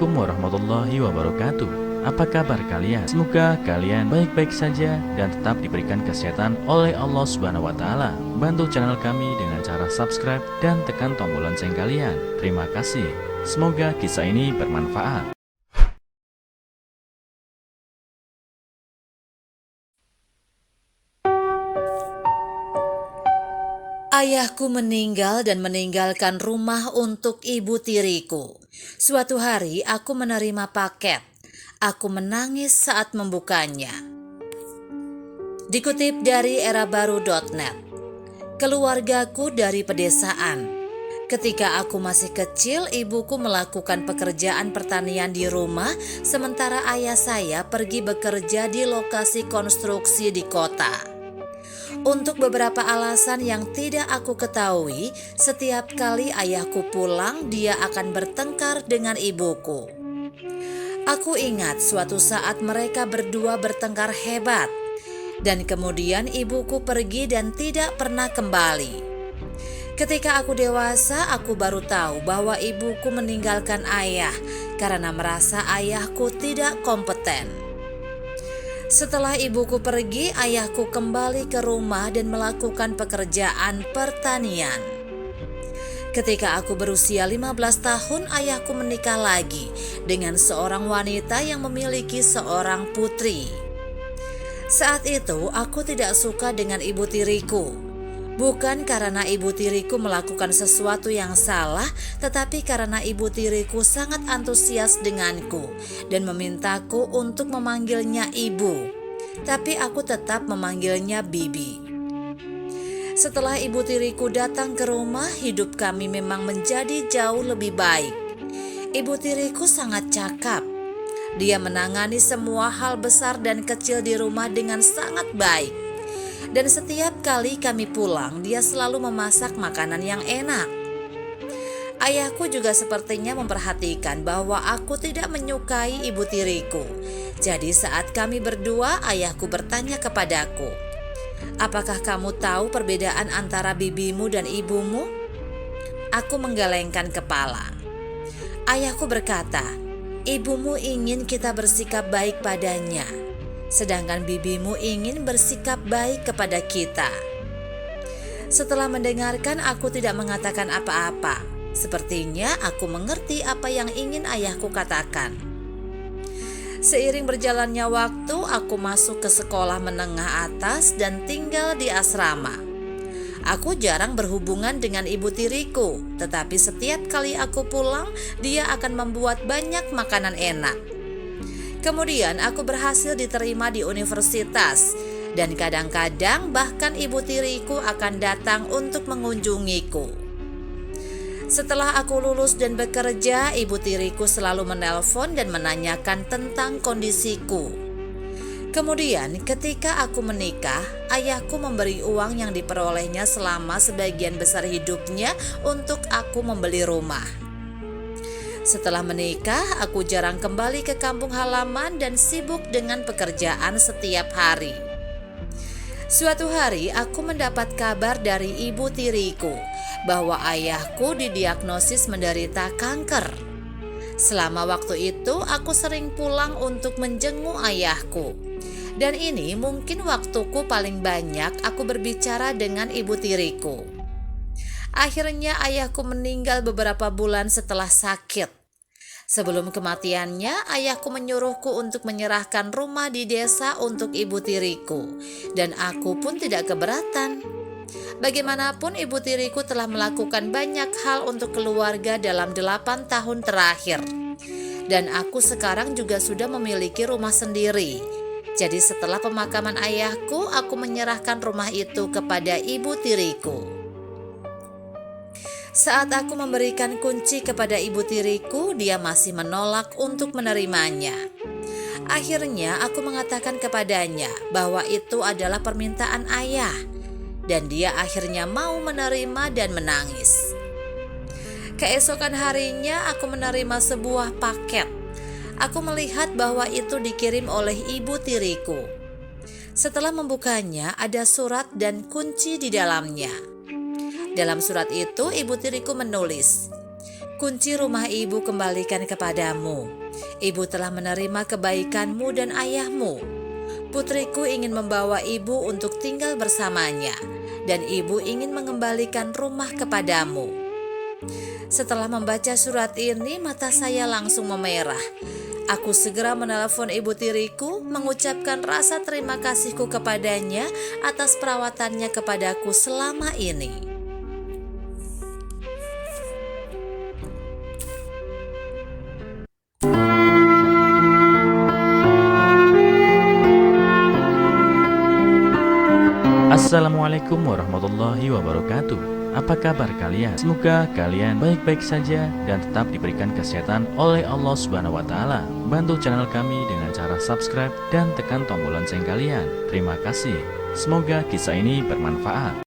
Assalamualaikum warahmatullahi wabarakatuh. Apa kabar kalian? Semoga kalian baik-baik saja dan tetap diberikan kesehatan oleh Allah Subhanahu wa taala. Bantu channel kami dengan cara subscribe dan tekan tombol lonceng kalian. Terima kasih. Semoga kisah ini bermanfaat. Ayahku meninggal dan meninggalkan rumah untuk ibu tiriku. Suatu hari aku menerima paket. Aku menangis saat membukanya. Dikutip dari erabaru.net. Keluargaku dari pedesaan. Ketika aku masih kecil, ibuku melakukan pekerjaan pertanian di rumah, sementara ayah saya pergi bekerja di lokasi konstruksi di kota. Untuk beberapa alasan yang tidak aku ketahui, setiap kali ayahku pulang, dia akan bertengkar dengan ibuku. Aku ingat suatu saat mereka berdua bertengkar hebat, dan kemudian ibuku pergi dan tidak pernah kembali. Ketika aku dewasa, aku baru tahu bahwa ibuku meninggalkan ayah karena merasa ayahku tidak kompeten. Setelah ibuku pergi, ayahku kembali ke rumah dan melakukan pekerjaan pertanian. Ketika aku berusia 15 tahun, ayahku menikah lagi dengan seorang wanita yang memiliki seorang putri. Saat itu, aku tidak suka dengan ibu tiriku. Bukan karena ibu tiriku melakukan sesuatu yang salah, tetapi karena ibu tiriku sangat antusias denganku dan memintaku untuk memanggilnya ibu. Tapi aku tetap memanggilnya bibi. Setelah ibu tiriku datang ke rumah, hidup kami memang menjadi jauh lebih baik. Ibu tiriku sangat cakap. Dia menangani semua hal besar dan kecil di rumah dengan sangat baik. Dan setiap kali kami pulang, dia selalu memasak makanan yang enak. Ayahku juga sepertinya memperhatikan bahwa aku tidak menyukai ibu tiriku. Jadi saat kami berdua, ayahku bertanya kepadaku, "Apakah kamu tahu perbedaan antara bibimu dan ibumu?" Aku menggelengkan kepala. Ayahku berkata, "Ibumu ingin kita bersikap baik padanya, sedangkan bibimu ingin bersikap baik kepada kita." Setelah mendengarkan, aku tidak mengatakan apa-apa. Sepertinya aku mengerti apa yang ingin ayahku katakan. Seiring berjalannya waktu, aku masuk ke sekolah menengah atas dan tinggal di asrama. Aku jarang berhubungan dengan ibu tiriku, tetapi setiap kali aku pulang, dia akan membuat banyak makanan enak. Kemudian aku berhasil diterima di universitas, dan kadang-kadang bahkan ibu tiriku akan datang untuk mengunjungiku. Setelah aku lulus dan bekerja, ibu tiriku selalu menelpon dan menanyakan tentang kondisiku. Kemudian ketika aku menikah, ayahku memberi uang yang diperolehnya selama sebagian besar hidupnya untuk aku membeli rumah. Setelah menikah, aku jarang kembali ke kampung halaman dan sibuk dengan pekerjaan setiap hari. Suatu hari aku mendapat kabar dari ibu tiriku bahwa ayahku didiagnosis menderita kanker. Selama waktu itu aku sering pulang untuk menjenguk ayahku. Dan ini mungkin waktuku paling banyak aku berbicara dengan ibu tiriku. Akhirnya ayahku meninggal beberapa bulan setelah sakit. Sebelum kematiannya, ayahku menyuruhku untuk menyerahkan rumah di desa untuk ibu tiriku, dan aku pun tidak keberatan. Bagaimanapun ibu tiriku telah melakukan banyak hal untuk keluarga dalam 8 tahun terakhir. Dan aku sekarang juga sudah memiliki rumah sendiri. Jadi setelah pemakaman ayahku, aku menyerahkan rumah itu kepada ibu tiriku. Saat aku memberikan kunci kepada ibu tiriku, dia masih menolak untuk menerimanya. Akhirnya aku mengatakan kepadanya bahwa itu adalah permintaan ayah, dan dia akhirnya mau menerima dan menangis. Keesokan harinya aku menerima sebuah paket. Aku melihat bahwa itu dikirim oleh ibu tiriku. Setelah membukanya, ada surat dan kunci di dalamnya. Dalam surat itu, ibu tiriku menulis, kunci rumah ibu kembalikan kepadamu. Ibu telah menerima kebaikanmu dan ayahmu. Putriku ingin membawa ibu untuk tinggal bersamanya, dan ibu ingin mengembalikan rumah kepadamu. Setelah membaca surat ini, mata saya langsung memerah. Aku segera menelepon ibu tiriku, mengucapkan rasa terima kasihku kepadanya atas perawatannya kepadaku selama ini. Assalamualaikum warahmatullahi wabarakatuh. Apa kabar kalian? Semoga kalian baik-baik saja dan tetap diberikan kesehatan oleh Allah Subhanahu wa taala. Bantu channel kami dengan cara subscribe dan tekan tombol lonceng kalian. Terima kasih. Semoga kisah ini bermanfaat.